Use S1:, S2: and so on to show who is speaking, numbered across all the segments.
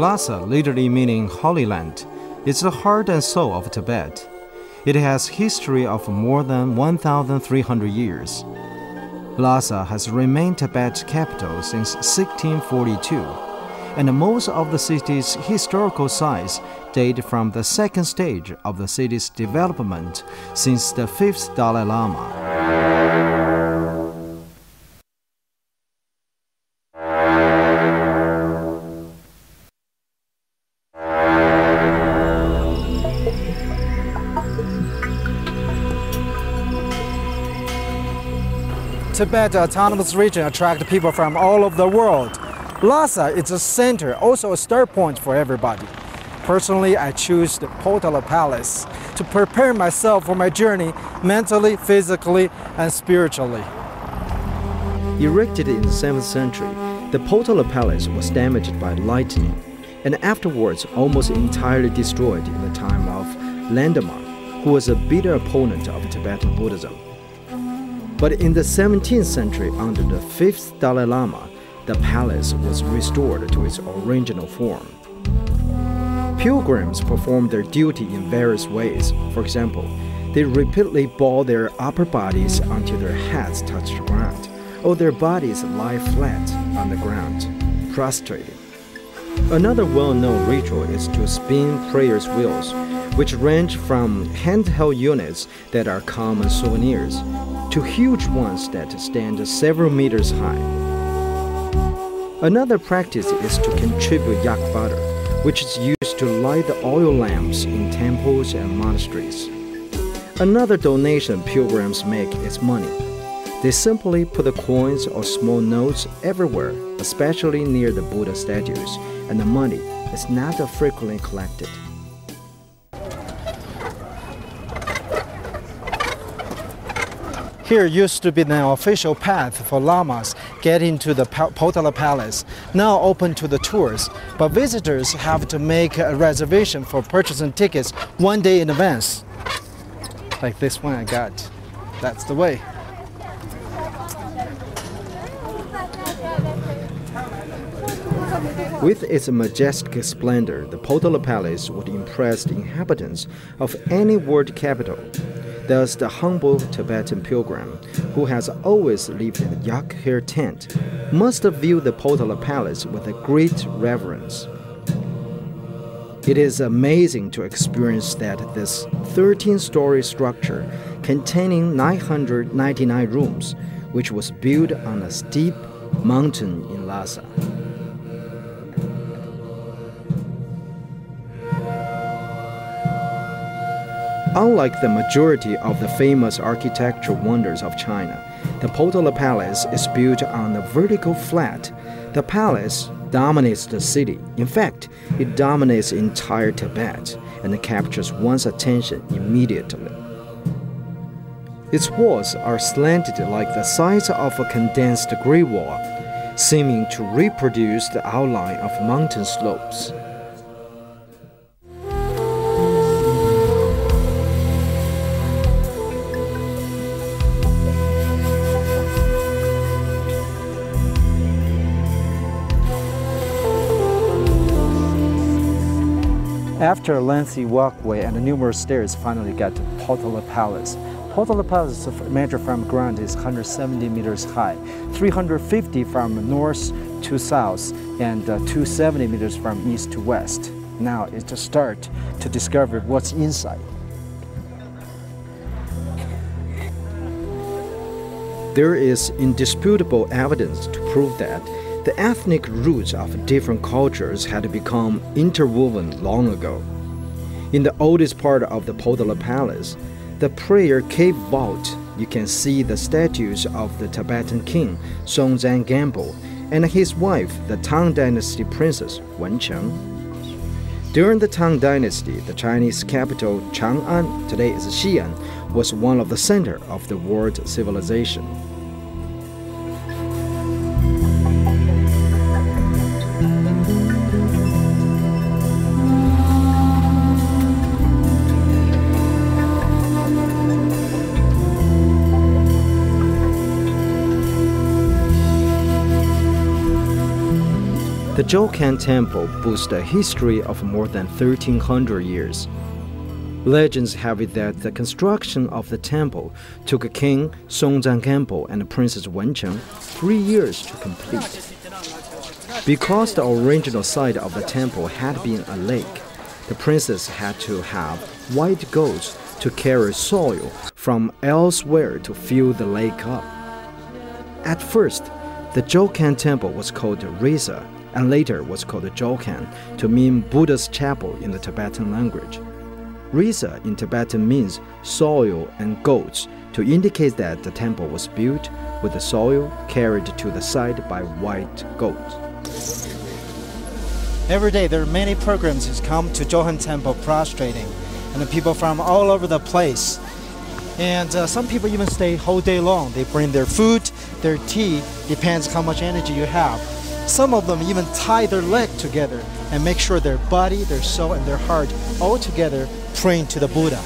S1: Lhasa, literally meaning Holy Land, is the heart and soul of Tibet. It has history of more than 1,300 years. Lhasa has remained Tibet's capital since 1642, and most of the city's historical sites date from the second stage of the city's development since the 5th Dalai Lama.
S2: Tibet Autonomous Region attracts people from all over the world. Lhasa is a center, also a start point for everybody. Personally, I choose the Potala Palace to prepare myself for my journey mentally, physically, and spiritually.
S1: Erected in the 7th century, the Potala Palace was damaged by lightning and afterwards almost entirely destroyed in the time of Landamark, who was a bitter opponent of Tibetan Buddhism. But in the 17th century, under the 5th Dalai Lama, the palace was restored to its original form. Pilgrims performed their duty in various ways. For example, they repeatedly bow their upper bodies until their heads touch the ground, or their bodies lie flat on the ground, prostrated. Another well-known ritual is to spin prayers wheels, which range from handheld units that are common souvenirs to huge ones that stand several meters high. Another practice is to contribute yak butter, which is used to light the oil lamps in temples and monasteries. Another donation pilgrims make is money. They simply put the coins or small notes everywhere, especially near the Buddha statues, and the money is not frequently collected.
S2: Here used to be an official path for lamas getting to the Potala Palace, now open to the tours, but visitors have to make a reservation for purchasing tickets 1 day in advance. Like this one I got. That's the way.
S1: With its majestic splendor, the Potala Palace would impress the inhabitants of any world capital. Thus, the humble Tibetan pilgrim, who has always lived in a yak hair tent, must view the Potala Palace with a great reverence. It is amazing to experience that this 13-story structure containing 999 rooms, which was built on a steep mountain in Lhasa. Unlike the majority of the famous architectural wonders of China, the Potala Palace is built on a vertical flat. The palace dominates the city. In fact, it dominates entire Tibet and captures one's attention immediately. Its walls are slanted like the sides of a condensed gray wall, seeming to reproduce the outline of mountain slopes.
S2: After a lengthy walkway and numerous stairs, finally got to Potala Palace. Potala Palace measured from ground is 170 meters high, 350 from north to south, and 270 meters from east to west. Now is the start to discover what's inside.
S1: There is indisputable evidence to prove that the ethnic roots of different cultures had become interwoven long ago. In the oldest part of the Potala Palace, the prayer cave vault, you can see the statues of the Tibetan king Songtsen Gampo and his wife, the Tang Dynasty princess Wencheng. During the Tang Dynasty, the Chinese capital Chang'an, today is Xi'an, was one of the center of the world civilization. The Jokan Temple boasts a history of more than 1,300 years. Legends have it that the construction of the temple took King Songzhan Gampo and Princess Wencheng 3 years to complete. Because the original site of the temple had been a lake, the princess had to have white goats to carry soil from elsewhere to fill the lake up. At first, the Jokan temple was called Risa and later was called Jokan to mean Buddha's chapel in the Tibetan language. Risa in Tibetan means soil and goats to indicate that the temple was built with the soil carried to the site by white goats.
S2: Every day there are many pilgrims who come to Jokan Temple prostrating, and the people from all over the place. And some people even stay whole day long. They bring their food, their tea, depends how much energy you have. Some of them even tie their leg together and make sure their body, their soul, and their heart all together praying to the Buddha.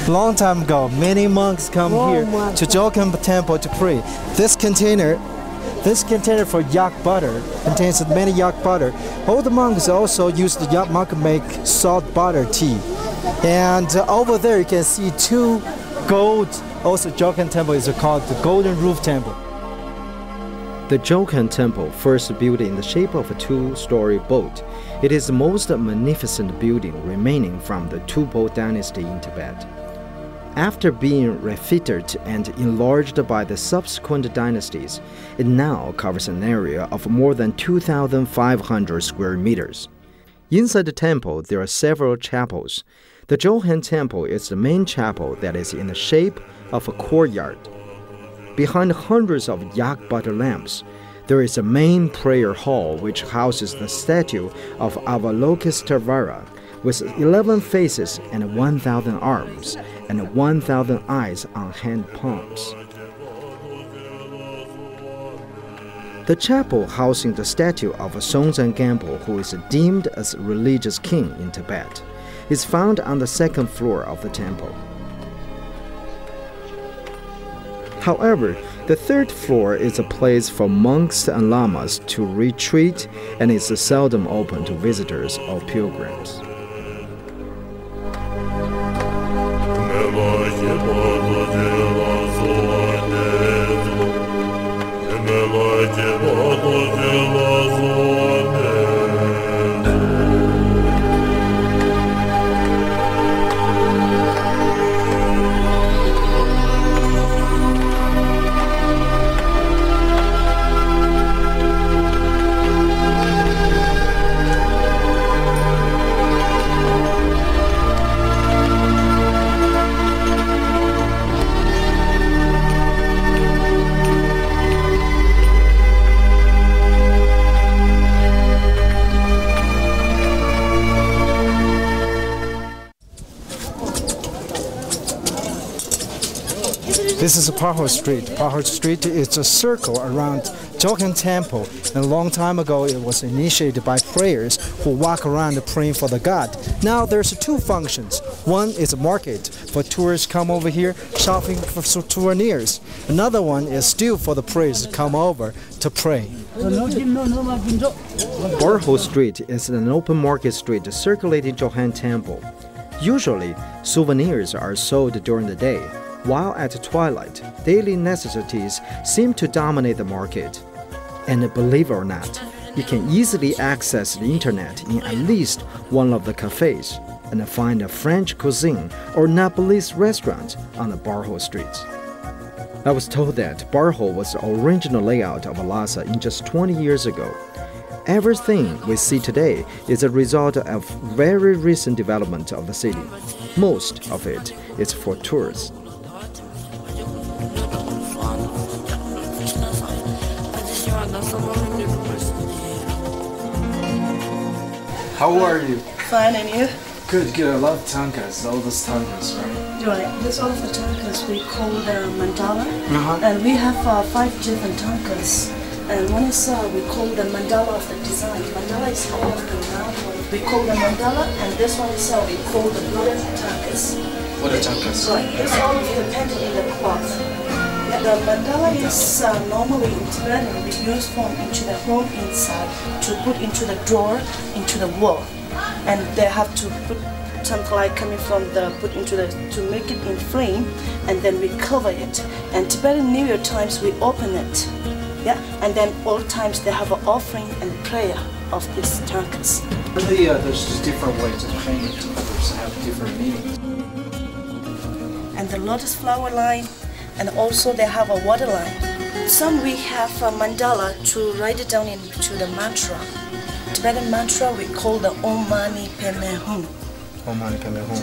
S2: Long time ago, many monks come here to Jokan Temple to pray. This container for yak butter contains many yak butter. All the monks also use the yak monk make salt butter tea. And over there you can see two gold. Also, Jokan Temple is called the Golden Roof Temple.
S1: The Jokan Temple, first built in the shape of a two-story boat, it is the most magnificent building remaining from the Tubal dynasty in Tibet. After being refitted and enlarged by the subsequent dynasties, it now covers an area of more than 2,500 square meters. Inside the temple, there are several chapels. The Jokan Temple is the main chapel that is in the shape of a courtyard. Behind hundreds of yak butter lamps, there is a main prayer hall which houses the statue of Avalokiteshvara with 11 faces and 1,000 arms and 1,000 eyes on hand palms. The chapel housing the statue of Songzhan Gampo, who is deemed as a religious king in Tibet, is found on the second floor of the temple. However, the third floor is a place for monks and lamas to retreat and is seldom open to visitors or pilgrims.
S2: This is Parho Street. Parho Street is a circle around Jokan Temple. And a long time ago, it was initiated by prayers who walk around praying for the god. Now there's two functions. One is a market for tourists come over here shopping for souvenirs. Another one is still for the prayers to come over to pray.
S1: Parho Street is an open market street circulating Jokan Temple. Usually, souvenirs are sold during the day, while at twilight, daily necessities seem to dominate the market. And believe it or not, you can easily access the internet in at least one of the cafes and find a French cuisine or Nepalese restaurant on the Parho streets. I was told that Parho was the original layout of Lhasa in just 20 years ago. Everything we see today is a result of very recent development of the city. Most of it is for tourists.
S2: How are you?
S3: Fine, and you?
S2: Good, good. I love tankas, all those tankas, right?
S3: Right. This all of the tankas we call the mandala,
S2: Uh-huh.
S3: and we have 5 different tankas. And one is we call the mandala of the design. Mandala is how the round one. We call the mandala, and this one is we call the Buddha tankas.
S2: What are tankas?
S3: Right. It's all of the painted in the cloth. Yeah, the mandala is normally in Tibet we use from into the hole inside to put into the drawer into the wall, and they have to put something like coming from the put into the to make it in flame, and then we cover it. And Tibetan New Year times we open it, yeah, and then all times they have an offering and prayer of these tankas.
S2: There's just different ways to paint it. Others have different meanings.
S3: And the lotus flower line, and also they have a water line. Some we have a mandala to write it down into the mantra. Tibetan mantra we call the Om Mani Padme Hum.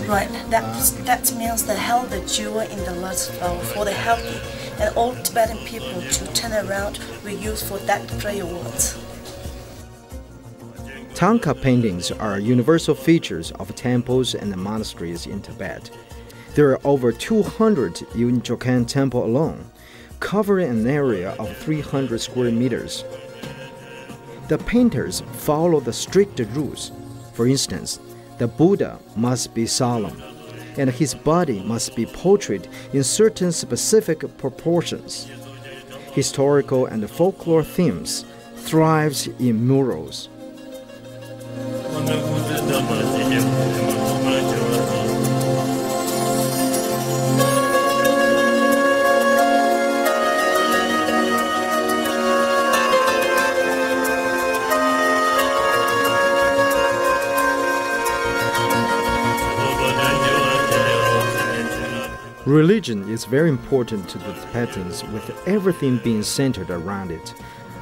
S3: Right, that means the health, the jewel in the lotus flower for the healthy. And all Tibetan people to turn around we use for that prayer words.
S1: Tanka paintings are universal features of temples and monasteries in Tibet. There are over 200 in Jokhan Temple alone, covering an area of 300 square meters. The painters follow the strict rules. For instance, the Buddha must be solemn, and his body must be portrayed in certain specific proportions. Historical and folklore themes thrives in murals. Religion is very important to the Tibetans, with everything being centered around it.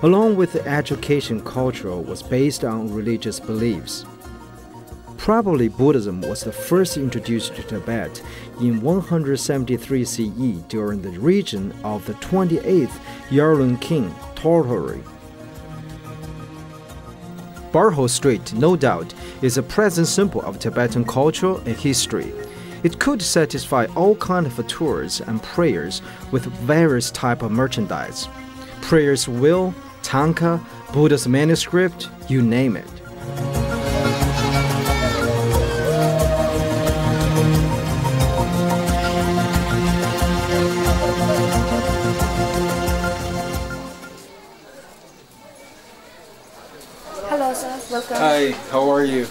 S1: Along with the education, culture was based on religious beliefs. Probably Buddhism was the first introduced to Tibet in 173 CE during the reign of the 28th Yarlun king Tortori. Barho Street, no doubt, is a present symbol of Tibetan culture and history. It could satisfy all kinds of tours and prayers with various types of merchandise. Prayers wheel, tanka, Buddha's manuscript, you name it.
S3: Hello sir, welcome.
S2: Hi, how are you?